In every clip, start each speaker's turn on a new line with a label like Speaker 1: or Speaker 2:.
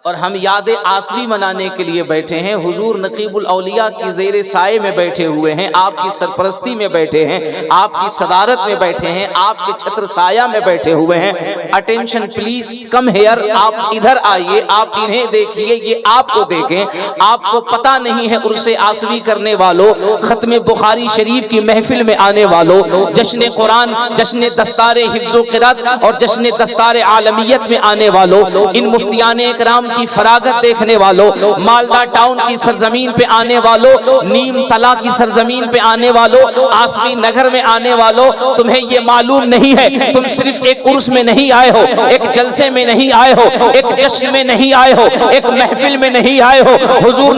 Speaker 1: اور ہم یاد آسوی منانے کے لیے بیٹھے ہیں۔ حضور نقیب الاولیاء کی زیر سائے میں بیٹھے ہوئے ہیں، آپ کی سرپرستی میں بیٹھے ہیں، آپ کی صدارت میں بیٹھے ہیں، آپ کے چھتر سایہ میں بیٹھے ہوئے ہیں۔ اٹینشن پلیز کم ہیئر، آپ ادھر آئیے، آپ انہیں دیکھیے، یہ آپ کو دیکھیں۔ آپ کو پتہ نہیں ہے عرس آسوی کرنے والوں، ختم بخاری شریف کی محفل میں آنے والوں، جشن قرآن، جشن دستار حفظ و قرات اور جشن دستار عالمیت میں آنے والوں، ان مفتیان اکرام کی فراغت دیکھنے والوں، مالدہ ٹاؤن کی سرزمین پہ آنے والوں، نیم تلا کی سرزمین پہ آنے والوں، آسوی نگر میں آنے والوں، تمہیں یہ معلوم نہیں ہے تم صرف ایک عرس میں نہیں آئے ہو، ایک جلسے میں نہیں آئے ہو، ایک جشن میں نہیں آئے ہو، ایک محفل میں نہیں آئے ہو، حضور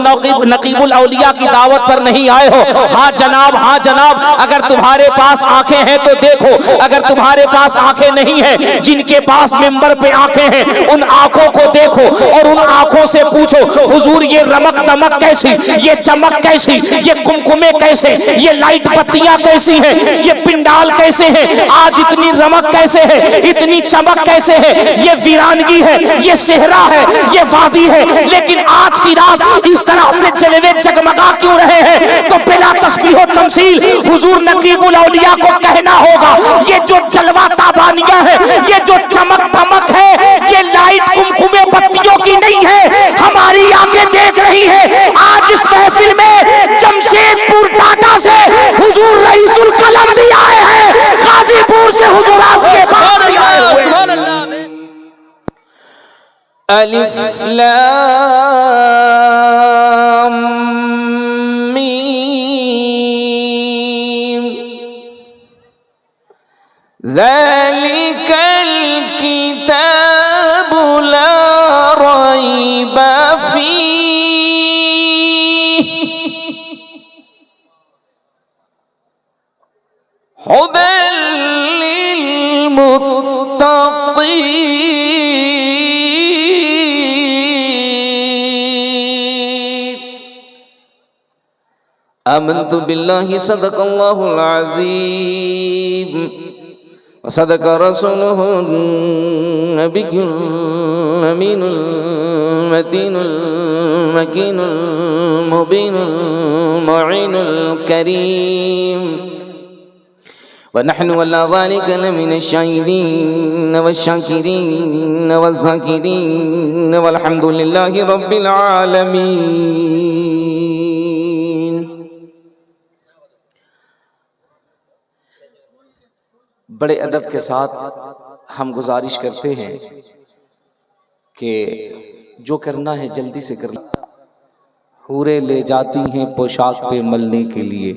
Speaker 1: نقیب الاولیاء کی دعوت پر نہیں آئے ہو۔ ہاں جناب، ہاں جناب، اگر تمہارے پاس آنکھیں ہیں تو دیکھو، اگر تمہارے پاس آنکھیں نہیں ہیں، جن کے پاس ممبر پہ آنکھیں ہیں ان آنکھوں کو دیکھو اور ان آنکھوں سے پوچھو حضور یہ رمک دمک کیسی، یہ چمک کیسی، یہ کمکمے کیسے، یہ لائٹ بتیاں کیسی ہیں، یہ پنڈال کیسے ہیں، آج اتنی رمک کیسے ہے، اتنی چمک کیسے ہے، یہ ویرانگی ہے، یہ صحرا ہے، یہ وادی ہے، لیکن آج کی رات اس طرح سے جلوے جگمگا کیوں رہے ہیں؟ تو بلا تشبیہ و تمثیل حضور نقیب الاولیاء کو کہنا ہوگا یہ جو جلوہ تابانیہ ہے، یہ جو چمک دمک ہے، یہ لائٹ کمکمے بتیوں کی نہیں ہے، ہماری آنکھیں دیکھ رہی ہے۔ آج اس محفل میں جمشید پور ٹاٹا سے حضور رئیس القلم بھی آئے ہیں، غازی پور سے حضور آسکے باغ بھی آئے ہوئے ہیں۔ الف لام میم ذالک الکتاب لا ریب فیہ ھدی للمتقین۔ آمنت باللہ صدق اللہ العظیم وصدق رسوله النبي الأمين المتين المكين المبين المعين الكريم ونحن على ذلك لمن الشاهدين والشاكرين والذاكرين والحمد لله رب العالمين۔ بڑے ادب کے ساتھ ہم گزارش کرتے ہیں کہ جو کرنا ہے جلدی سے کرنا۔ حوریں لے جاتی ہیں پوشاک پہ ملنے کے لیے،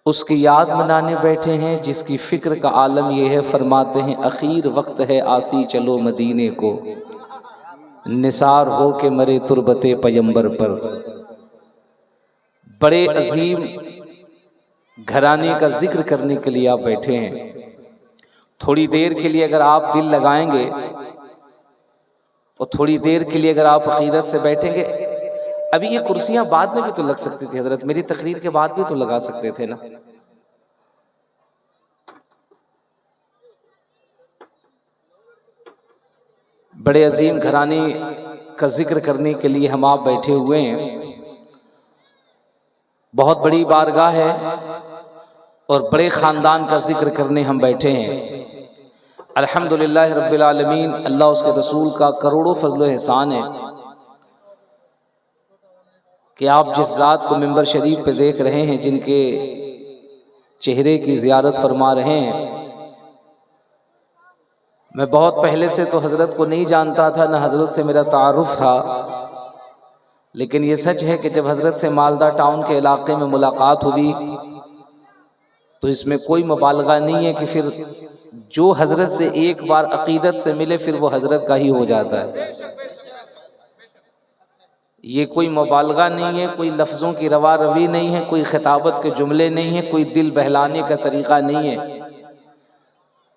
Speaker 1: اس کی یاد منانے بیٹھے ہیں جس کی فکر کا عالم یہ ہے، فرماتے ہیں اخیر وقت ہے آسی چلو مدینے کو، نثار ہو کے مرے تربت پیمبر پر۔ بڑے عظیم گھرانے کا ذکر کرنے کے لیے آپ بیٹھے ہیں، تھوڑی دیر کے لیے اگر آپ دل لگائیں گے اور تھوڑی دیر کے لیے اگر آپ عقیدت سے بیٹھیں گے، ابھی یہ کرسیاں بعد میں بھی تو لگ سکتی تھی حضرت، میری تقریر کے بعد بھی تو لگا سکتے تھے نا۔ بڑے عظیم گھرانے کا ذکر کرنے کے لیے ہم آپ بیٹھے ہوئے ہیں، بہت بڑی بارگاہ ہے اور بڑے خاندان کا ذکر کرنے ہم بیٹھے ہیں۔ الحمدللہ رب العالمین، اللہ اس کے رسول کا کروڑوں فضل و احسان ہے کہ آپ جس ذات کو ممبر شریف پہ دیکھ رہے ہیں، جن کے چہرے کی زیارت فرما رہے ہیں۔ میں بہت پہلے سے تو حضرت کو نہیں جانتا تھا، نہ حضرت سے میرا تعارف تھا، لیکن یہ سچ ہے کہ جب حضرت سے مالدہ ٹاؤن کے علاقے میں ملاقات ہوئی تو اس میں کوئی مبالغہ نہیں ہے کہ پھر جو حضرت سے ایک بار عقیدت سے ملے پھر وہ حضرت کا ہی ہو جاتا ہے۔ یہ کوئی مبالغہ نہیں ہے، کوئی لفظوں کی روا روی نہیں ہے، کوئی خطابت کے جملے نہیں ہے، کوئی دل بہلانے کا طریقہ نہیں ہے۔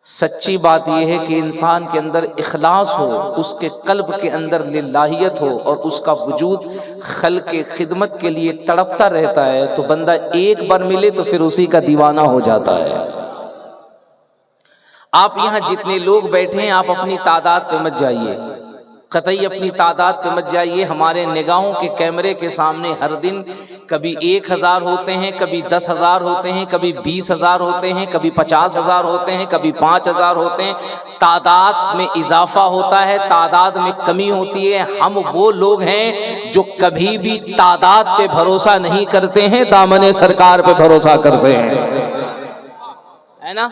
Speaker 1: سچی بات یہ ہے کہ انسان کے اندر اخلاص ہو، اس کے قلب کے اندر للہیت ہو اور اس کا وجود خلق خدمت کے لیے تڑپتا رہتا ہے تو بندہ ایک بار ملے تو پھر اسی کا دیوانہ ہو جاتا ہے۔ آپ یہاں جتنے لوگ بیٹھے ہیں آپ اپنی تعداد پہ مت جائیے، قطعی اپنی تعداد پہ مت جائیے۔ ہمارے نگاہوں کے کیمرے کے سامنے ہر دن کبھی 1000 ہوتے ہیں، کبھی 10,000 ہوتے ہیں، کبھی 20,000 ہوتے ہیں، کبھی 50,000 ہوتے ہیں، کبھی 5,000 ہوتے ہیں۔ تعداد میں اضافہ ہوتا ہے، تعداد میں کمی ہوتی ہے۔ ہم وہ لوگ ہیں جو کبھی بھی تعداد پہ بھروسہ نہیں کرتے ہیں، دامن سرکار پہ بھروسہ کرتے ہیں، ہے نا؟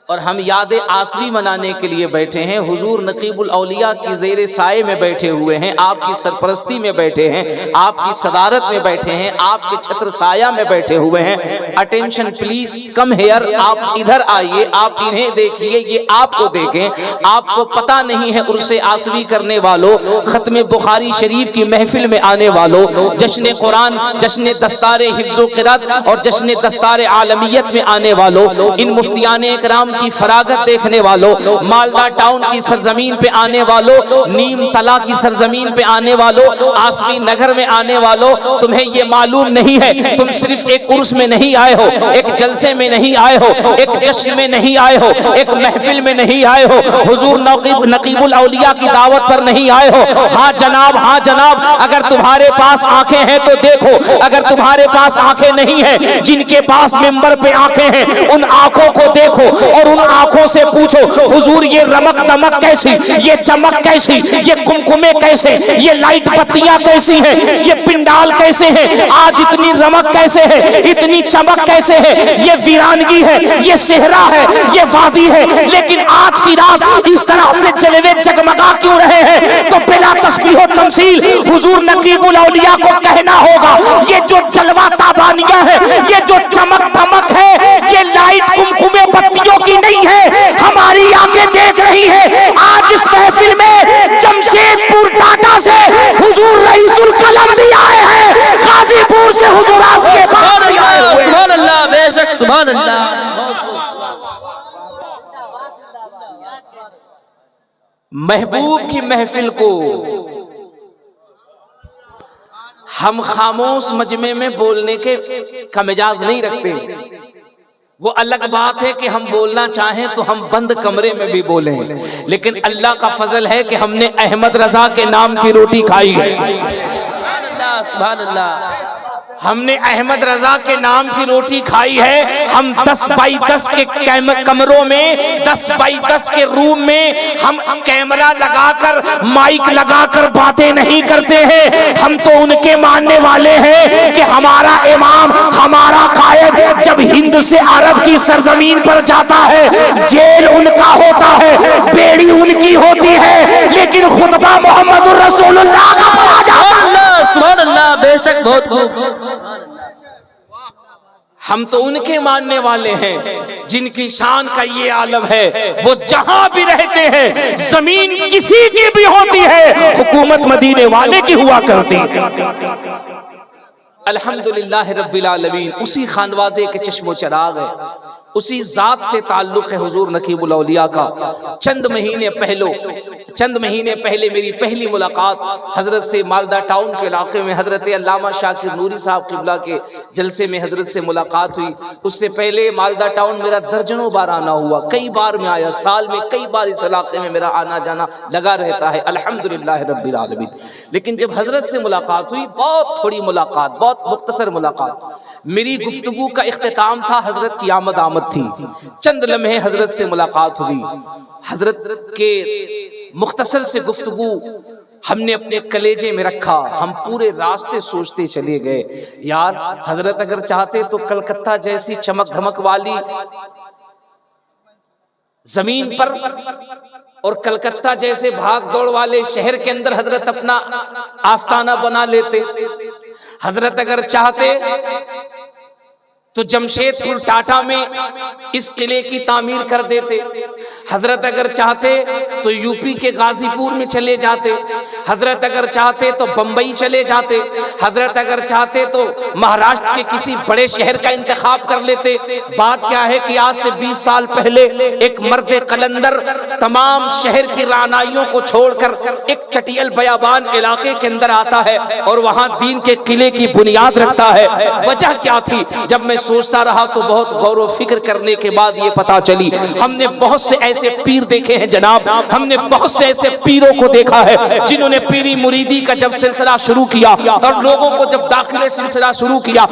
Speaker 1: اور ہم یاد آسوی منانے کے لیے بیٹھے ہیں، حضور نقیب الاولیاء کی زیر سائے میں بیٹھے ہوئے ہیں، آپ کی سرپرستی میں بیٹھے ہیں، آپ کی صدارت میں بیٹھے ہیں، آپ کے چھتر سایہ میں بیٹھے ہوئے ہیں۔ اٹینشن پلیز کم ہیئر، آپ ادھر آئیے، آپ انہیں دیکھیے، یہ آپ کو دیکھیں۔ آپ کو پتہ نہیں ہے عرس آسوی کرنے والوں، ختم بخاری شریف کی محفل میں آنے والوں، جشن قرآن، جشن دستار حفظ و قرات اور جشن دستار عالمیت میں آنے والوں، ان مفتیان اکرام کی فراغت دیکھنے والوں، مالدہ ٹاؤن کی سرزمین پہ آنے والوں، نیم تلا کی سرزمین پہ آنے والوں، آسوی نگر میں آنے والوں، تمہیں یہ معلوم نہیں ہے تم صرف ایک عرس میں نہیں آئے ہو، ایک جلسے میں نہیں آئے ہو، ایک جشن میں نہیں آئے ہو، ایک محفل میں نہیں آئے ہو، حضور نقیب الاولیاء کی دعوت پر نہیں آئے ہو۔ ہاں جناب، ہاں جناب، اگر تمہارے پاس آنکھیں ہیں تو دیکھو، اگر تمہارے پاس آنکھیں نہیں ہیں، جن کے پاس ممبر پہ آنکھیں ہیں ان آنکھوں کو دیکھو اور ان آنکھوں سے پوچھو حضور یہ رمک دمک کیسی، یہ چمک کیسی، یہ کمکمے کیسے، یہ لائٹ بتیاں کیسی ہیں، یہ پنڈال کیسے ہیں، آج اتنی رمک کیسے ہے، اتنی چمک کیسے ہے، یہ ویرانگی ہے، یہ صحرا ہے، یہ وادی ہے، لیکن آج کی رات اس طرح سے جلوے جگمگا کیوں رہے ہیں؟ تو بلا تشبیہ و تمثیل حضور نقیب الاولیاء کو کہنا ہوگا یہ جو جلوہ تابانیہ ہے، یہ جو چمک دمک ہے، یہ لائٹ کمکمے بتیوں کی نہیں ہے، ہماری آنکھیں دیکھ رہی ہے۔ آج اس محفل میں جمشید پور ٹاٹا سے حضور رئیس القلم بھی آئے ہیں، غازی پور سے حضور آسکے پاک بھی آئے ہوئے۔
Speaker 2: سبحان اللہ، بے شک سبحان اللہ۔
Speaker 1: محبوب کی محفل کو ہم خاموش مجمع میں بولنے کا مجاز نہیں رکھتے، وہ الگ بات ہے کہ ہم بولنا چاہیں تو ہم بند کمرے میں بھی بولیں، لیکن اللہ کا فضل ہے کہ ہم نے احمد رضا کے نام کی روٹی کھائی ہے،
Speaker 2: سبحان اللہ، سبحان اللہ۔
Speaker 1: ہم نے احمد رضا کے نام کی روٹی کھائی ہے۔ ہم 10x10 کے کمروں میں، 10x10 کے روم میں ہم کیمرہ لگا کر، مائک لگا کر باتیں نہیں کرتے ہیں۔ ہم تو ان کے ماننے والے ہیں کہ ہمارا امام، ہمارا قائد جب ہند سے عرب کی سرزمین پر جاتا ہے، جیل ان کا ہوتا ہے، بیڑی ان کی ہوتی ہے، لیکن خطبہ محمد الرسول اللہ کا پڑھا جاتا ہے۔
Speaker 2: سبحان اللہ، بے شک بہت خوب۔
Speaker 1: ہم تو ان کے ماننے والے ہیں جن کی شان کا یہ عالم ہے، وہ جہاں بھی رہتے ہیں، زمین کسی کی بھی ہوتی ہے، حکومت مدینے والے کی ہوا کرتی ہے۔ الحمدللہ رب العالمین، اسی خانوادے کے چشم و چراغ ہے، اسی ذات سے تعلق ہے حضور نقیب الاولیاء کا۔ چند مہینے پہلے میری پہلی ملاقات حضرت سے مالدہ ٹاؤن کے علاقے میں حضرت علامہ شاکر نوری صاحب قبلہ کے جلسے میں حضرت سے ملاقات ہوئی۔ اس سے پہلے مالدہ ٹاؤن میرا درجنوں بار آنا ہوا، کئی بار میں آیا، سال میں کئی بار اس علاقے میں میرا آنا جانا لگا رہتا ہے، الحمدللہ رب العالمین۔ لیکن جب حضرت سے ملاقات ہوئی، بہت تھوڑی ملاقات، بہت مختصر ملاقات، میری گفتگو کا اختتام تھا، حضرت کی آمد تھی، چند لمحے حضرت سے ملاقات ہوئی، حضرت کے مختصر سے گفتگو ہم نے اپنے کلیجے میں رکھا۔ ہم پورے راستے سوچتے چلے گئے، یار حضرت اگر چاہتے تو کلکتہ جیسی چمک دھمک والی زمین پر اور کلکتہ جیسے بھاگ دوڑ والے شہر کے اندر حضرت اپنا آستانہ بنا لیتے، حضرت اگر چاہتے تو جمشید پور ٹاٹا میں اس قلعے کی تعمیر کر دیتے، حضرت اگر چاہتے تو یو پی کے غازی پور میں چلے جاتے، حضرت اگر چاہتے تو بمبئی چلے جاتے، حضرت اگر چاہتے تو مہاراشٹر کے کسی بڑے شہر کا انتخاب کر لیتے۔ بات کیا ہے کہ آج سے 20 سال پہلے ایک مرد قلندر تمام شہر کی رعنائیوں کو چھوڑ کر ایک چٹیل بیابان علاقے کے اندر آتا ہے اور وہاں دین کے قلعے کی بنیاد رکھتا ہے۔ وجہ کیا تھی؟ جب میں سوچتا رہا تو بہت غور و فکر کرنے کے بعد یہ پتا چلی ہم نے بہت سے ایسے پیر دیکھے ہیں جناب، ہم نے بہت سے ایسے پیروں کو دیکھا ہے جنہوں نے پیری مریدی کا جب سلسلہ شروع کیا اور لوگوں کو جب داخلے سلسلہ شروع کیا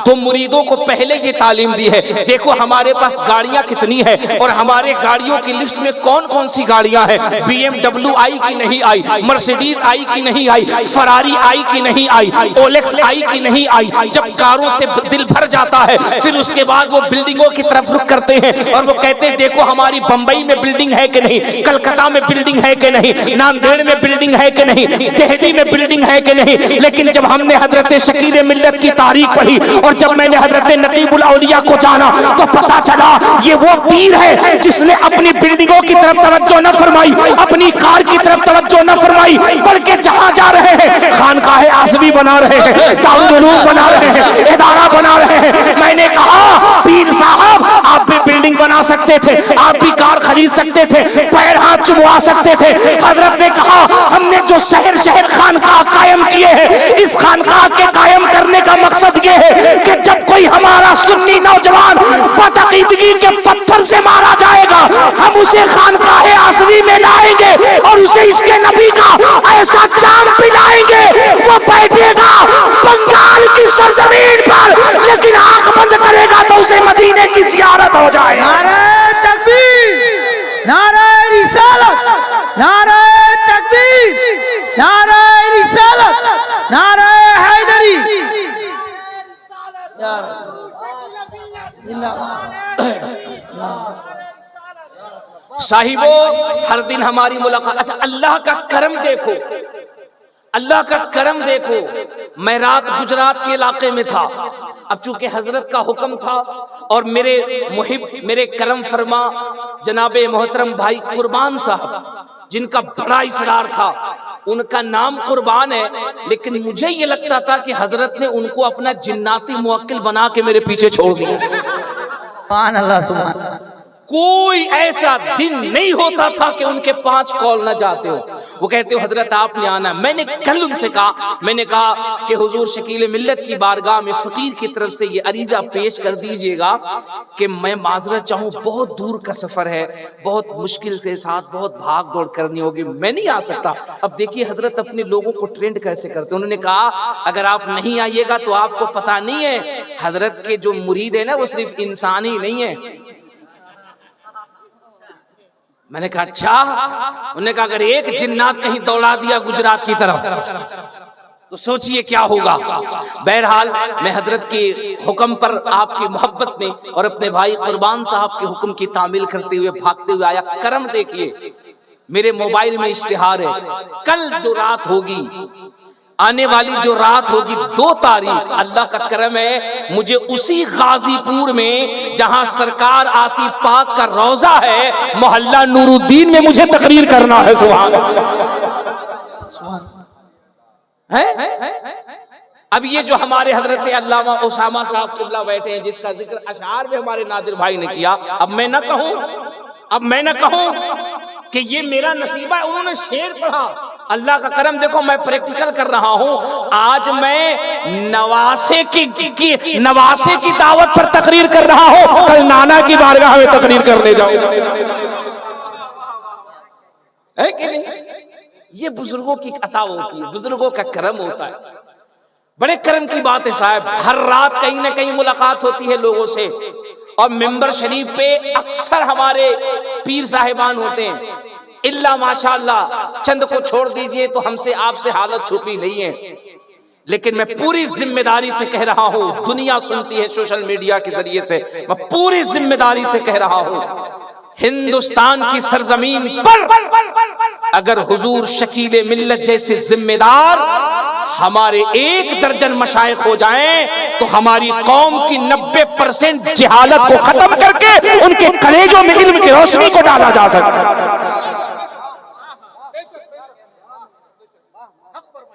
Speaker 1: تو مریدوں کو پہلے یہ تعلیم دی ہے، دیکھو ہمارے پاس گاڑیاں کتنی ہے اور ہمارے گاڑیوں کی لسٹ میں کون کون سی گاڑیاں ہیں، بی ایم ڈبلیو آئی کی نہیں آئی، مرسیڈیز آئی کی نہیں آئی، فراری آئی کی نہیں آئی، اولیکس آئی کی نہیں آئی۔ جب کاروں سے دل بھر جاتا ہے پھر اس کے بعد وہ بلڈنگوں کی طرف رخ کرتے ہیں اور وہ کہتے ہیں دیکھو ہماری بمبئی میں بلڈنگ ہے کہ نہیں، کلکتہ میں بلڈنگ ہے کہ نہیں، ناندیڑ میں بلڈنگ ہے کہ نہیں، دہلی میں بلڈنگ ہے کہ نہیں۔ لیکن جب ہم نے حضرت شکیل ملت کی تاریخ پڑھی اور جب میں نے حضرت نقیب الاولیاء کو جانا تو پتا چلا یہ وہ پیر ہے جس نے اپنی بلڈنگوں کی طرف توجہ نہ فرمائی، اپنی کار کی طرف توجہ نہ فرمائی، بلکہ جہاں جا رہے ہیں خانقاہ اعظمی بنا رہے ہیں، دارالعلوم بنا رہے ہیں، ادارہ بنا رہے ہیں۔ میں نے کہا پیر صاحب آپ بھی بلڈنگ بنا سکتے تھے، آپ بھی کار خرید سکتے تھے، پیر ہاتھ چموا سکتے تھے۔ حضرت نے کہا ہم نے جو شہر شہر خانقاہ قائم کیے ہیں اس خانقاہ کے قائم کرنے کا مقصد یہ ہے کہ جب کوئی ہمارا سنی نوجوان بدعقیدگی کے پتھر سے مارا جائے گا ہم اسے خانقاہ اعظمی میں لائیں گے اور اسے اس کے نبی کا ایسا جام پلائیں گے وہ بیٹھے گا بنگال کی سرزمین پر لیکن آنکھ بند کرے گا تو اسے مدینے کی زیارت ہو جائے۔
Speaker 3: نعرہ تکبیر، نعرہ رسالت، نعرہ تکبیر، نعرہ رسالت، نعرہ حیدری۔
Speaker 1: صاحبو ہر دن ہماری ملاقات، اچھا اللہ کا کرم دیکھو، اللہ کا کرم دیکھو، میں رات گجرات کے علاقے میں تھا، اب چونکہ حضرت کا حکم تھا اور میرے محب میرے کرم فرما جناب محترم بھائی قربان صاحب جن کا بڑا اصرار تھا، ان کا نام قربان ہے لیکن مجھے یہ لگتا تھا کہ حضرت نے ان کو اپنا جناتی موکل بنا کے میرے پیچھے چھوڑ دیا۔
Speaker 3: سبحان اللہ، سبحان اللہ۔
Speaker 1: کوئی ایسا دن نہیں ہوتا تھا کہ ان کے 5 کال نہ جاتے ہو، وہ کہتے ہو حضرت آپ نے آنا۔ میں نے کل ان سے کہا، میں نے کہا کہ حضور شکیل ملت کی بارگاہ میں فقیر کی طرف سے یہ عریضہ پیش کر دیجئے گا کہ میں معذرت چاہوں، بہت دور کا سفر ہے، بہت مشکل کے ساتھ بہت بھاگ دوڑ کرنی ہوگی، میں نہیں آ سکتا۔ اب دیکھیے حضرت اپنے لوگوں کو ٹرینڈ کیسے کرتے، انہوں نے کہا اگر آپ نہیں آئیے گا تو آپ کو پتہ نہیں ہے حضرت کے جو مرید ہیں نا وہ صرف انسان ہی نہیں ہے۔ میں نے کہا اچھا، انہوں نے کہا اگر ایک جنات کہیں دوڑا دیا گجرات کی طرف تو سوچئے کیا ہوگا۔ بہرحال میں حضرت کے حکم پر آپ کی محبت میں اور اپنے بھائی قربان صاحب کے حکم کی تعمیل کرتے ہوئے بھاگتے ہوئے آیا۔ کرم دیکھیے میرے موبائل میں اشتہار ہے، کل جو رات ہوگی، آنے والی جو رات ہوگی 2 تاریخ، اللہ کا کرم ہے مجھے اسی غازی پور میں جہاں سرکار آسی پاک کا روضہ ہے محلہ نور الدین میں مجھے تقریر کرنا ہے۔ سبحان اب یہ جو ہمارے حضرت علامہ اسامہ صاحب قبلہ بیٹھے ہیں جس کا ذکر اشعار میں ہمارے نادر بھائی نے کیا، اب میں نہ کہوں کہ یہ میرا نصیبہ ہے، انہوں نے شعر پڑھا۔ اللہ کا کرم دیکھو میں پریکٹیکل کر رہا ہوں، آج میں نواسے کی دعوت پر تقریر کر رہا ہوں، کل نانا کی بارگاہ میں تقریر کرنے جاؤں ہے کہ نہیں؟ یہ بزرگوں کی عطا ہوتی ہے، بزرگوں کا کرم ہوتا ہے، بڑے کرم کی بات ہے صاحب۔ ہر رات کہیں نہ کہیں ملاقات ہوتی ہے لوگوں سے، اور ممبر شریف پہ اکثر ہمارے پیر صاحبان ہوتے ہیں، اللہ ماشاءاللہ چند کو چھوڑ دیجئے تو ہم سے آپ سے حالت چھپی نہیں ہے، لیکن میں پوری ذمہ داری سے کہہ رہا ہوں، دنیا سنتی ہے سوشل میڈیا کے ذریعے سے، میں پوری ذمہ داری سے کہہ رہا ہوں، ہندوستان کی سرزمین پر اگر حضور شکیل ملت جیسے ذمہ دار ہمارے 1 درجن مشائخ ہو جائیں تو ہماری قوم کی 90% جہالت کو ختم کر کے ان کے کلیجوں میں علم کی روشنی کو ڈالا جا سکتا ہے۔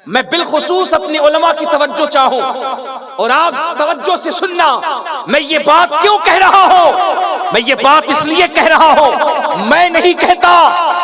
Speaker 1: میں بالخصوص اپنی علماء کی توجہ چاہوں اور آپ توجہ سے سننا، میں یہ بات کیوں کہہ رہا ہوں، میں یہ بات اس لیے کہہ رہا ہوں، میں نہیں کہتا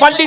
Speaker 1: only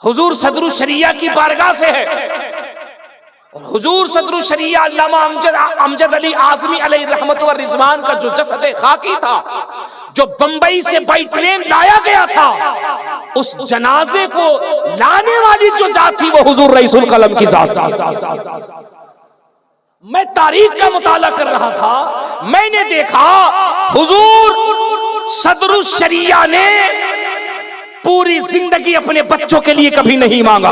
Speaker 1: حضور صدر الشریعہ کی بارگاہ سے ہے، اور حضور صدر الشریعہ علامہ امجد علی اعظمی علیہ رحمت و رضوان کا جو جسد خاکی تھا، جو بمبئی سے بائی ٹرین لایا گیا تھا، اس جنازے کو لانے والی جو ذات تھی وہ حضور رئیس القلم کی ذات تھی۔ میں تاریخ کا مطالعہ کر رہا تھا، میں نے دیکھا حضور صدر الشریعہ نے پوری زندگی اپنے بچوں کے لیے کبھی نہیں مانگا۔